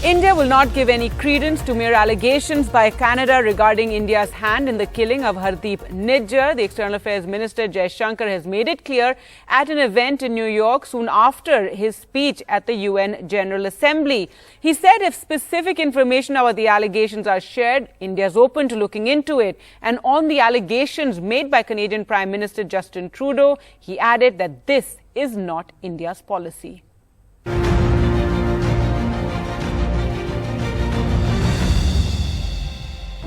India will not give any credence to mere allegations by Canada regarding India's hand in the killing of Hardeep Nijjar. The External Affairs Minister S Jaishankar has made it clear at an event in New York soon after his speech at the UN General Assembly. He said if specific information about the allegations are shared, India is open to looking into it. And on the allegations made by Canadian Prime Minister Justin Trudeau, he added that this is not India's policy.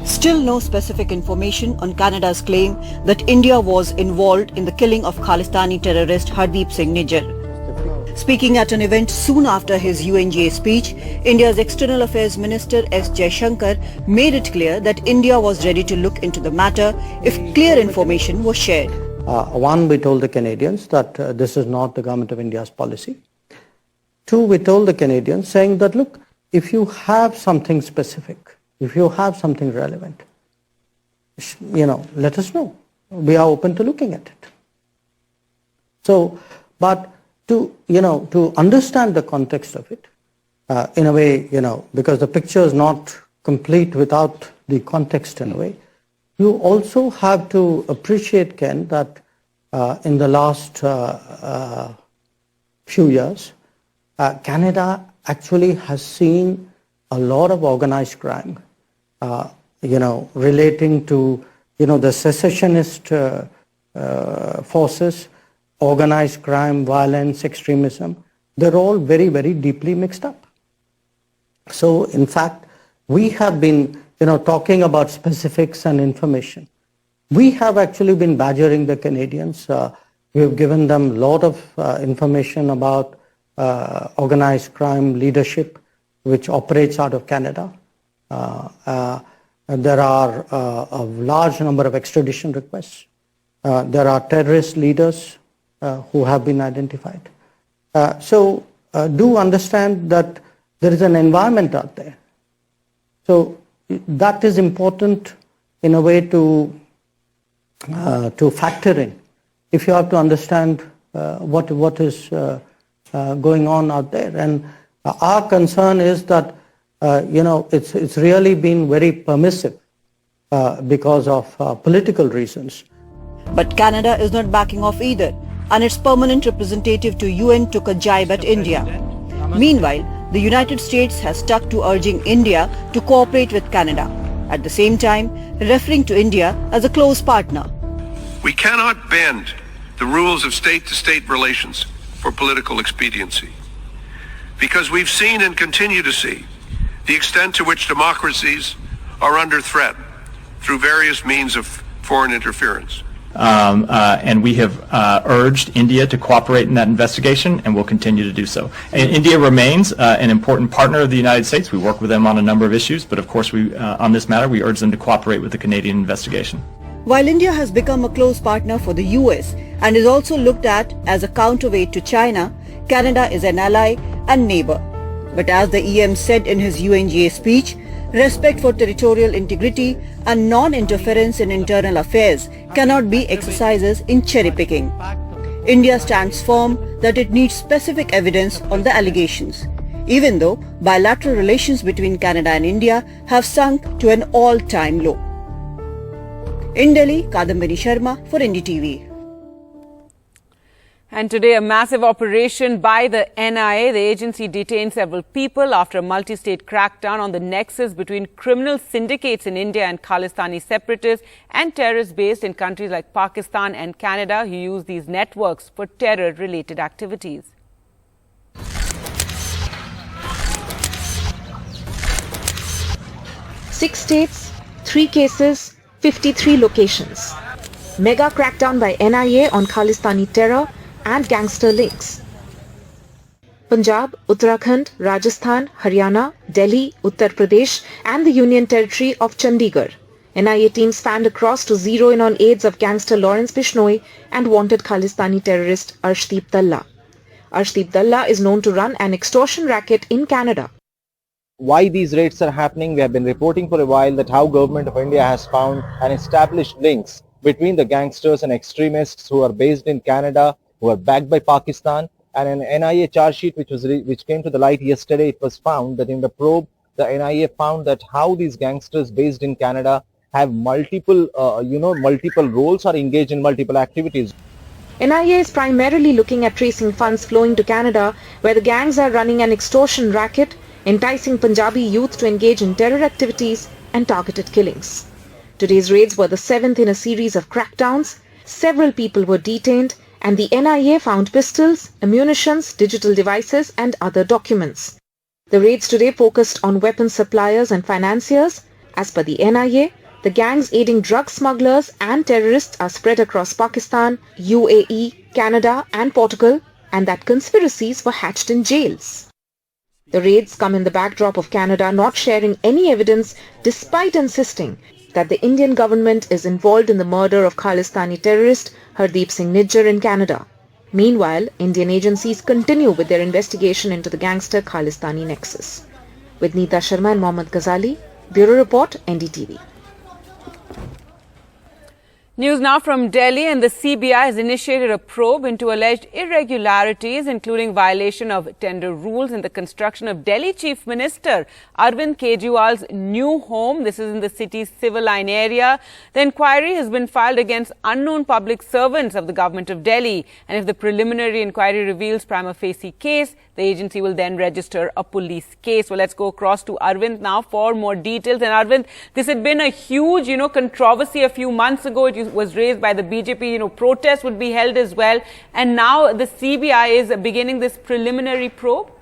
Still no specific information on Canada's claim that India was involved in the killing of Khalistani terrorist Hardeep Nijjar. Speaking at an event soon after his UNGA speech, India's External Affairs Minister S Jaishankar made it clear that India was ready to look into the matter if clear information was shared. One, we told the Canadians that this is not the Government of India's policy. Two, we told the Canadians saying that, look, if you have something specific, if you have something relevant, let us know. We are open to looking at it. So, but to understand the context of it, in a way, because the picture is not complete without the context in a way, you also have to appreciate, Ken, that in the last few years, Canada actually has seen a lot of organized crime, relating to, the secessionist forces, organized crime, violence, extremism. They're all very, very deeply mixed up. So, in fact, we have been, talking about specifics and information. We have actually been badgering the Canadians. We have given them a lot of information about organized crime leadership, which operates out of Canada. There are a large number of extradition requests. There are terrorist leaders who have been identified. So do understand that there is an environment out there. So that is important in a way to factor in. If you have to understand what is going on out there. And our concern is that it's really been very permissive because of political reasons. But Canada is not backing off either, and its permanent representative to UN took a jibe at India. Meanwhile, the United States has stuck to urging India to cooperate with Canada, at the same time referring to India as a close partner. We cannot bend the rules of state-to-state relations for political expediency, because we've seen and continue to see the extent to which democracies are under threat through various means of foreign interference. And we have urged India to cooperate in that investigation, and will continue to do so. And India remains an important partner of the United States. We work with them on a number of issues, but of course, on this matter, we urge them to cooperate with the Canadian investigation. While India has become a close partner for the US and is also looked at as a counterweight to China, Canada is an ally and neighbor. But as the EM said in his UNGA speech, respect for territorial integrity and non-interference in internal affairs cannot be exercises in cherry-picking. India stands firm that it needs specific evidence on the allegations, even though bilateral relations between Canada and India have sunk to an all-time low. In Delhi, Kadambini Sharma for NDTV. And today, a massive operation by the NIA. The agency detained several people after a multi-state crackdown on the nexus between criminal syndicates in India and Khalistani separatists and terrorists based in countries like Pakistan and Canada who use these networks for terror-related activities. 6 states, 3 cases, 53 locations. Mega crackdown by NIA on Khalistani terror and gangster links. Punjab, Uttarakhand, Rajasthan, Haryana, Delhi, Uttar Pradesh and the Union Territory of Chandigarh. NIA teams spanned across to zero in on aids of gangster Lawrence Bishnoi and wanted Khalistani terrorist Arshdeep Dalla. Arshdeep Dalla is known to run an extortion racket in Canada. Why these raids are happening, we have been reporting for a while that how Government of India has found and established links between the gangsters and extremists who are based in Canada, who are backed by Pakistan, And an NIA charge sheet which came to the light yesterday, it was found that in the probe, the NIA found that how these gangsters based in Canada have multiple roles or engage in multiple activities. NIA is primarily looking at tracing funds flowing to Canada, where the gangs are running an extortion racket, enticing Punjabi youth to engage in terror activities and targeted killings. Today's raids were the 7th in a series of crackdowns. Several people were detained, and the NIA found pistols, ammunitions, digital devices and other documents. The raids today focused on weapons suppliers and financiers. As per the NIA, the gangs aiding drug smugglers and terrorists are spread across Pakistan, UAE, Canada and Portugal, and that conspiracies were hatched in jails. The raids come in the backdrop of Canada not sharing any evidence despite insisting that the Indian government is involved in the murder of Khalistani terrorist Hardeep Nijjar in Canada. Meanwhile, Indian agencies continue with their investigation into the gangster Khalistani Nexus. With Neeta Sharma and Mohammad Ghazali, Bureau Report, NDTV. News now from Delhi, and the CBI has initiated a probe into alleged irregularities, including violation of tender rules in the construction of Delhi Chief Minister Arvind Kejriwal's new home. This is in the city's civil line area. The inquiry has been filed against unknown public servants of the government of Delhi. And if the preliminary inquiry reveals prima facie case, the agency will then register a police case. Well, let's go across to Arvind now for more details. And Arvind, this had been a huge, controversy a few months ago. It was raised by the BJP, protests would be held as well. And now the CBI is beginning this preliminary probe.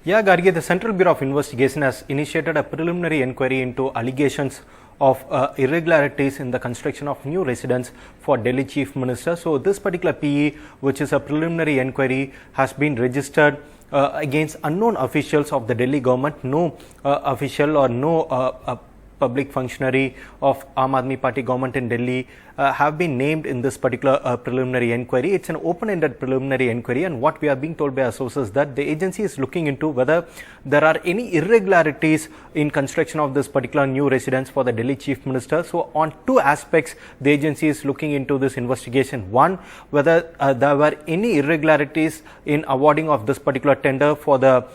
Yeah, Gargi, the Central Bureau of Investigation has initiated a preliminary inquiry into allegations of irregularities in the construction of new residence for Delhi Chief Minister. So this particular PE, which is a preliminary inquiry, has been registered against unknown officials of the Delhi government. No official or no public functionary of Aam Aadmi Party government in Delhi have been named in this particular preliminary inquiry. It's an open-ended preliminary inquiry, and what we are being told by our sources that the agency is looking into whether there are any irregularities in construction of this particular new residence for the Delhi Chief Minister. So on two aspects, the agency is looking into this investigation. One, whether there were any irregularities in awarding of this particular tender for the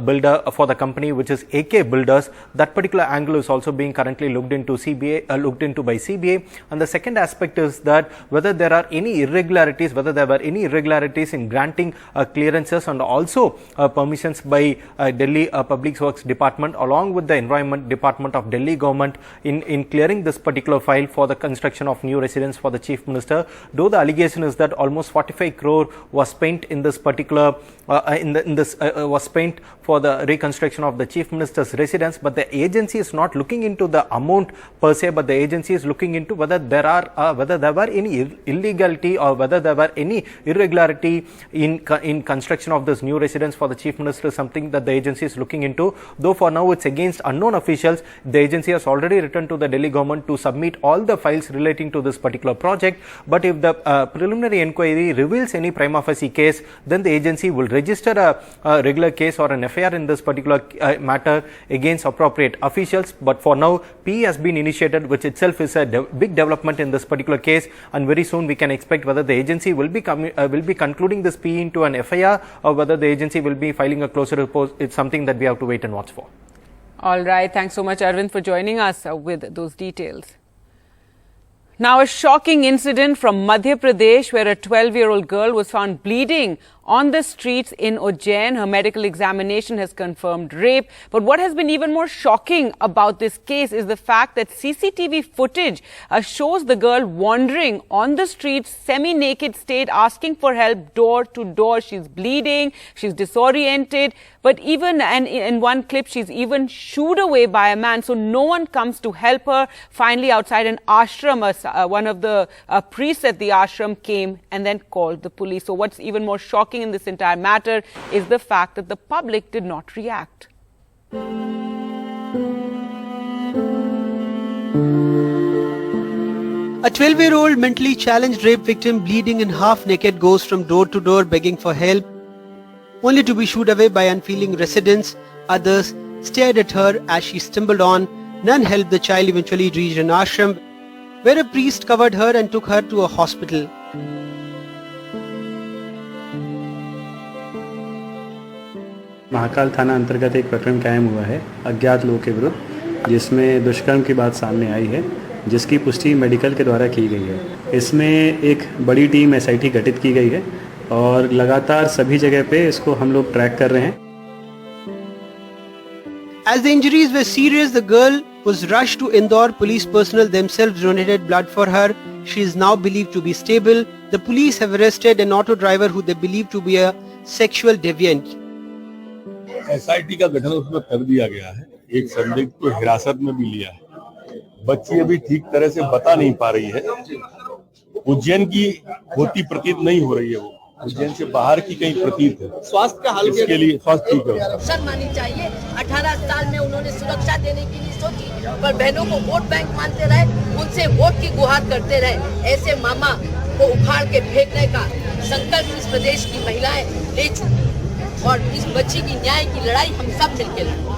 builder, for the company which is AK Builders. That particular angle is also being currently looked into by CBI. And the second aspect is that whether there are any irregularities, whether there were any irregularities in granting clearances and also permissions by Delhi Public Works Department along with the Environment Department of Delhi government in clearing this particular file for the construction of new residence for the Chief Minister. Though the allegation is that almost 45 crore was spent in this particular was spent for the reconstruction of the Chief Minister's residence, but the agency is not looking into the amount per se, but the agency is looking into whether there were any illegality or whether there were any irregularity in construction of this new residence for the Chief Minister is something that the agency is looking into. Though for now it's against unknown officials, the agency has already written to the Delhi government to submit all the files relating to this particular project. But if the preliminary inquiry reveals any prima facie case, then the agency will register a regular case or an FIR in this particular matter against appropriate officials. But for now, PE has been initiated, which itself is a big development in this particular case, and very soon we can expect whether the agency will be concluding this PE into an FIR or whether the agency will be filing a closer report. It's something that we have to wait and watch for. All right. Thanks so much, Arvind, for joining us with those details. Now, a shocking incident from Madhya Pradesh where a 12-year-old girl was found bleeding on the streets in Ujjain. Her medical examination has confirmed rape. But what has been even more shocking about this case is the fact that CCTV footage shows the girl wandering on the streets, semi-naked state, asking for help door to door. She's bleeding, she's disoriented. But even in one clip, she's even shooed away by a man. So no one comes to help her. Finally, outside an ashram, one of the priests at the ashram came and then called the police. So what's even more shocking in this entire matter is the fact that the public did not react. A 12-year-old mentally challenged rape victim bleeding and half naked goes from door to door begging for help, only to be shooed away by unfeeling residents. Others stared at her as she stumbled on. None helped. The child eventually reached an ashram where a priest covered her and took her to a hospital. Mahakal थाना अंतर्गत एक प्रकरण कायम हुआ है अज्ञात लोगों के विरुद्ध, जिसमें दुष्कर्म की बात सामने आई है, जिसकी पुष्टि मेडिकल के द्वारा की गई है। इसमें एक बड़ी टीम SIT गठित की गई है और लगातार सभी जगह पे इसको हम लोग ट्रैक कर रहे हैं। As the injuries were serious, the girl was rushed to Indore. Police personnel themselves donated blood for her. She is now believed to be stable. The police have arrested an auto driver who they believe to be a sexual deviant. SIT का गठन उसमें कर दिया गया है। एक संदिग्ध को हिरासत में भी लिया है। बच्ची अभी ठीक तरह से बता नहीं पा रही है। उज्जैन की होती प्रतीत नहीं हो रही है, वो उज्जैन से बाहर की कहीं प्रतीत है। स्वास्थ्य का हाल इसके लिए स्वास्थ्य ठीक है। अवसर मानी चाहिए। 18 साल में उन्होंने सुरक्षा देने की नहीं सोची, पर बहनों को वोट बैंक मानते रहे, उनसे वोट की गुहार करते रहे। ऐसे मामा को उखाड़ के फेंकने का संकल्प इस प्रदेश की महिलाएं ले चुकी और इस बच्ची की न्याय की लड़ाई हम सब मिलकर लड़ेंगे।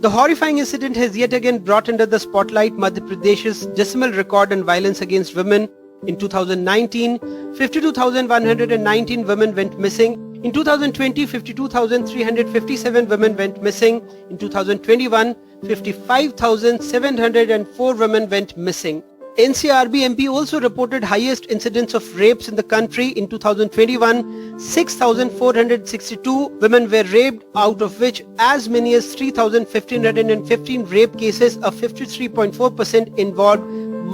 The horrifying incident has yet again brought under the spotlight Madhya Pradesh's dismal record on violence against women. In 2019, 52,119 women went missing. In 2020, 52,357 women went missing. In 2021, 55,704 women went missing. NCRB MP also reported highest incidence of rapes in the country. In 2021, 6,462 women were raped, out of which as many as 3,115 rape cases of 53.4% involved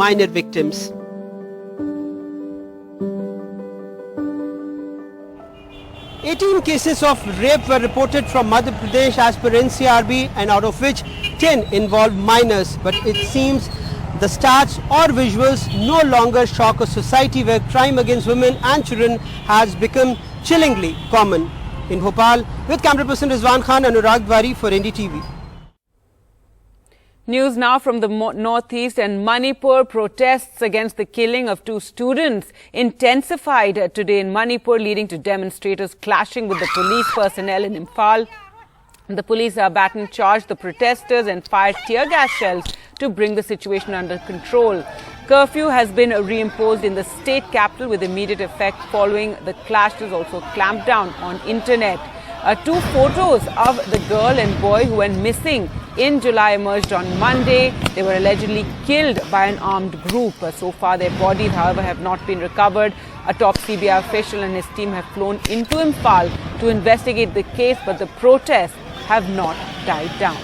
minor victims. "18 cases of rape were reported from Madhya Pradesh as per NCRB, and out of which 10 involved minors. But it seems the stats or visuals no longer shock a society where crime against women and children has become chillingly common." In Bhopal, with camera person Rizwan Khan, Anurag Dwari for NDTV. News now from the northeast, and Manipur. Protests against the killing of 2 students intensified today in Manipur, leading to demonstrators clashing with the police personnel in Imphal. The police baton charged the protesters and fired tear gas shells to bring the situation under control. Curfew has been reimposed in the state capital with immediate effect following the clashes. Also clamped down on internet. 2 photos of the girl and boy who went missing in July emerged on Monday. They were allegedly killed by an armed group. So far, their bodies, however, have not been recovered. A top CBI official and his team have flown into Imphal to investigate the case, but the protests have not died down.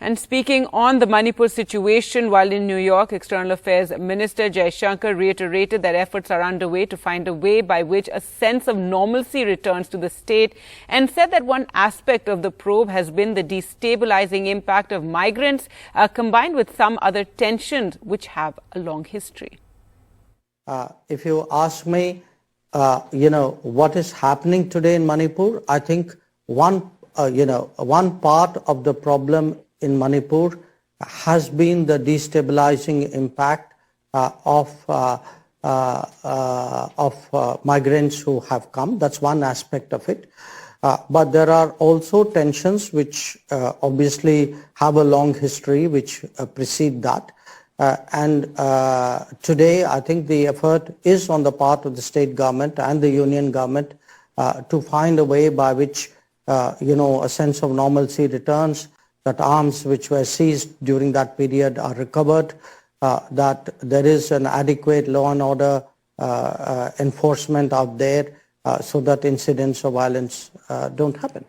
And speaking on the Manipur situation while in New York, External Affairs Minister S Jaishankar reiterated that efforts are underway to find a way by which a sense of normalcy returns to the state, and said that one aspect of the probe has been the destabilizing impact of migrants combined with some other tensions which have a long history. If you ask me, what is happening today in Manipur, I think one part of the problem in Manipur has been the destabilizing impact of migrants who have come. That's one aspect of it. But there are also tensions which obviously have a long history which precede that. Today, I think the effort is on the part of the state government and the union government to find a way by which, a sense of normalcy returns, that arms which were seized during that period are recovered, that there is an adequate law and order enforcement out there so that incidents of violence don't happen.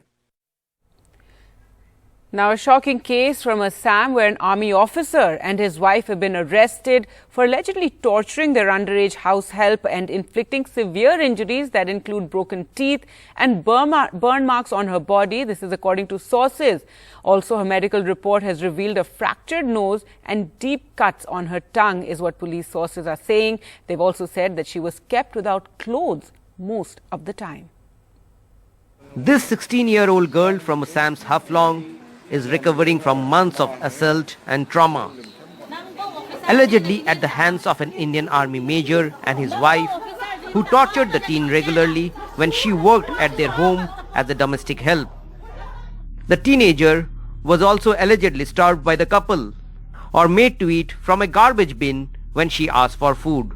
Now, a shocking case from Assam where an army officer and his wife have been arrested for allegedly torturing their underage house help and inflicting severe injuries that include broken teeth and burn marks on her body. This is according to sources. Also, her medical report has revealed a fractured nose and deep cuts on her tongue, is what police sources are saying. They've also said that she was kept without clothes most of the time. This 16-year-old girl from Assam's Haflong is recovering from months of assault and trauma, allegedly at the hands of an Indian Army major and his wife, who tortured the teen regularly when she worked at their home as a domestic help. The teenager was also allegedly starved by the couple or made to eat from a garbage bin when she asked for food.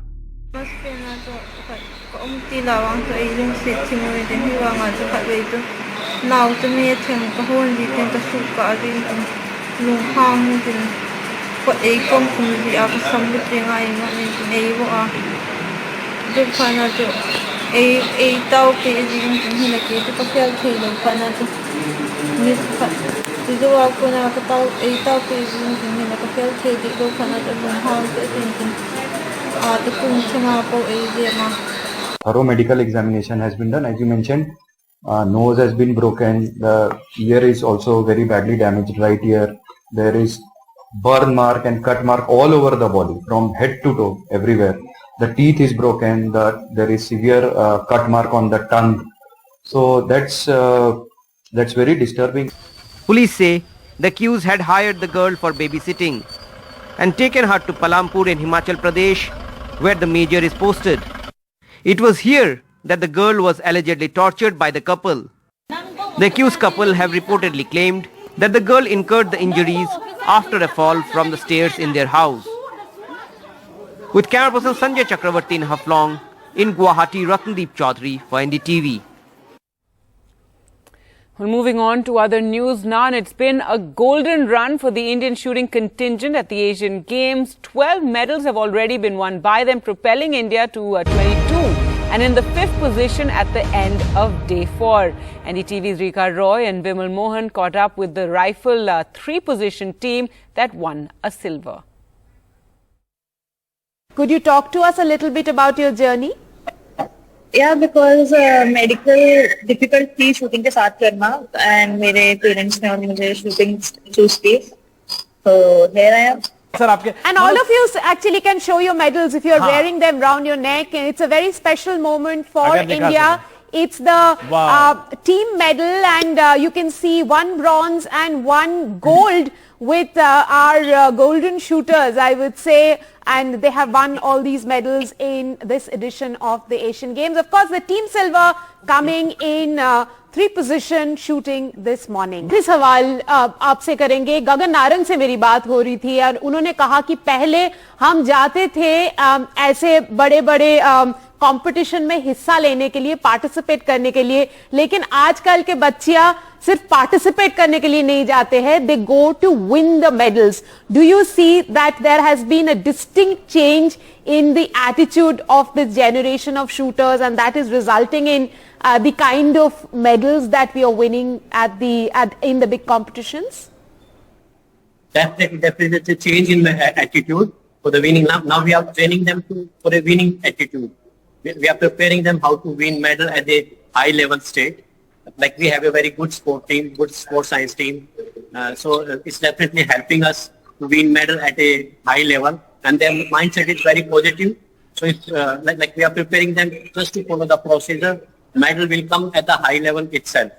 Thorough medical examination has been done. As you mentioned, nose has been broken. The ear is also very badly damaged. Right ear. There is burn mark and cut mark all over the body, from head to toe, everywhere. The teeth is broken. There is severe cut mark on the tongue. So that's very disturbing. Police say the accused had hired the girl for babysitting and taken her to Palampur in Himachal Pradesh, where the major is posted. It was here that the girl was allegedly tortured by the couple. The accused couple have reportedly claimed that the girl incurred the injuries after a fall from the stairs in their house. With camera person Sanjay Chakravarti in Haflong, in Guwahati, Ratndeep Chaudhary for NDTV. Well, moving on to other news now, and it's been a golden run for the Indian shooting contingent at the Asian Games. 12 medals have already been won by them, propelling India to 22 and in the 5th position at the end of day 4. NDTV's Rika Roy and Bimal Mohan caught up with the rifle 3-position team that won a silver. Could you talk to us a little bit about your journey? Yeah, because medical difficult थी shooting के साथ करना, and मेरे parents ने और मुझे shooting choose की, so here I am. And all of you actually can show your medals if you're wearing them round your neck, and it's a very special moment for India. It's the team medal, and you can see 1 bronze and 1 gold with our golden shooters, I would say, and they have won all these medals in this edition of the Asian Games. Of course, the team silver coming in 3-position shooting this morning. this सवाल आपसे करेंगे. गगन नारंग से मेरी बात हो रही थी और उन्होंने कहा कि पहले हम जाते थे ऐसे बड़े-बड़े कंपटीशन में हिस्सा लेने के लिए, पार्टिसिपेट करने के लिए, लेकिन आजकल के बच्चियां सिर्फ पार्टिसिपेट करने के लिए नहीं जाते हैं, they go to win the medals. Do you see that there has been a distinct change in the attitude of this generation of shooters, and that is resulting in the kind of medals that we are winning in the big competitions? Definitely a change in the attitude for the winning. Now we are training them for a winning attitude. We are preparing them how to win medal at a high level state. Like we have a very good sport team, good sports science team. So it's definitely helping us to win medal at a high level, and their mindset is very positive. So it's like we are preparing them just to follow the procedure. Medal will come at the high level itself.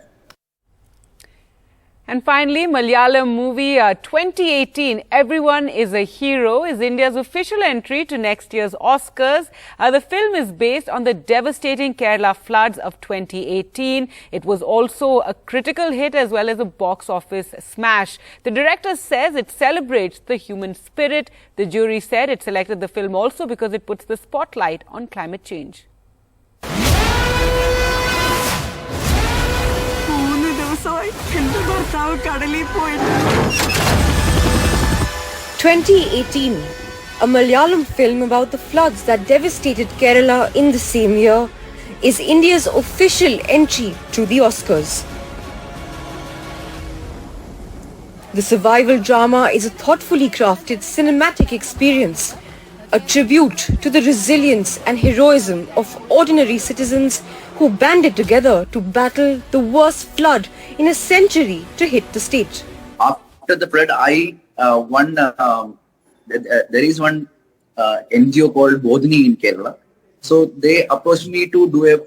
And finally, Malayalam movie 2018, Everyone is a Hero, is India's official entry to next year's Oscars. The film is based on the devastating Kerala floods of 2018. It was also a critical hit as well as a box office smash. The director says it celebrates the human spirit. The jury said it selected the film also because it puts the spotlight on climate change. 2018, a Malayalam film about the floods that devastated Kerala in the same year, is India's official entry to the Oscars. The survival drama is a thoughtfully crafted cinematic experience, a tribute to the resilience and heroism of ordinary citizens who banded together to battle the worst flood in a century to hit the state. After the flood, there is one NGO called Bodhini in Kerala. So they approached me to do a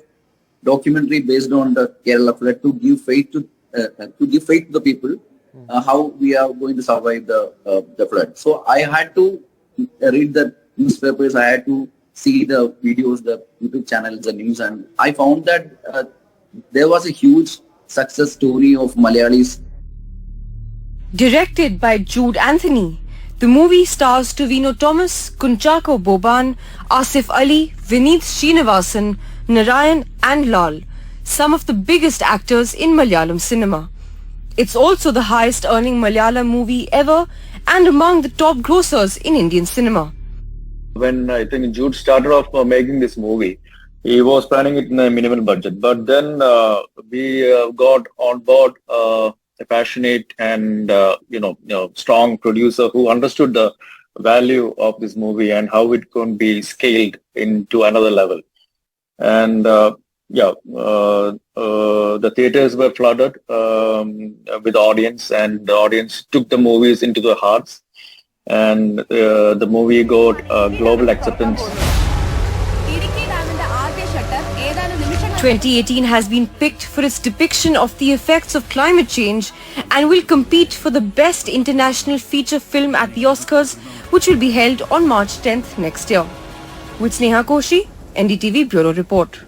documentary based on the Kerala flood to give faith to the people how we are going to survive the flood. So I had to read the newspapers, I had to see the videos, the YouTube channels, the news, and I found that there was a huge success story of Malayalis. Directed by Jude Anthony, the movie stars Tovino Thomas, Kunchako Boban, Asif Ali, Vineet Srinivasan, Narayan and Lal, some of the biggest actors in Malayalam cinema. It's also the highest earning Malayalam movie ever and among the top grossers in Indian cinema. When I think Jude started off making this movie, he was planning it in a minimal budget. But then we got on board a passionate and strong producer who understood the value of this movie and how it can be scaled into another level. And the theaters were flooded with audience, and the audience took the movies into their hearts, and the movie got global acceptance. 2018 has been picked for its depiction of the effects of climate change and will compete for the best international feature film at the Oscars, which will be held on March 10th next year. With Sneha Koshi, NDTV Bureau Report.